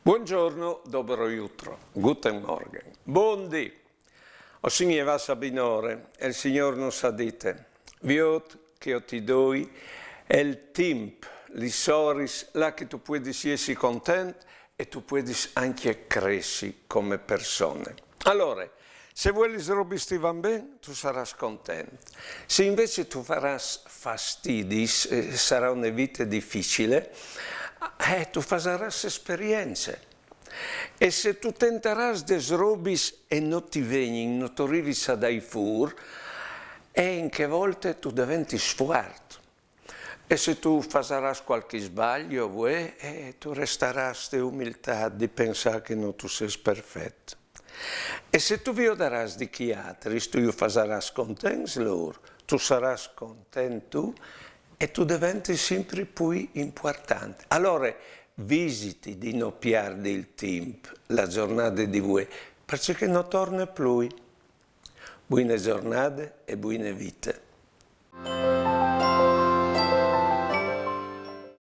Buongiorno, dobro jutro, guten Morgen, buondì. O Signore va sabinore, e il Signore non sa dite, viot che io ti doi, è il tempo, li soris, là che tu puoi essere contento e tu puoi anche cresci come persone. Allora, se vuoi robe ti van bene, tu sarai contento. Se invece tu farai fastidi, sarà una vita difficile, tu farai esperienze. E se tu tenterai des robis e non ti veni, non ti arrivi a dai fur, e in che volte tu diventi sfuarto. E se tu farai qualche sbaglio, tu resterai umiltà di pensare che non tu sei perfetto. E se tu vioderai di chi altri, tu farai contento loro, tu sarai contento e tu diventi sempre più importante. Allora, visiti di non perdere il tempo, la giornata di voi, perché non torna più. Buone giornate e buone vite.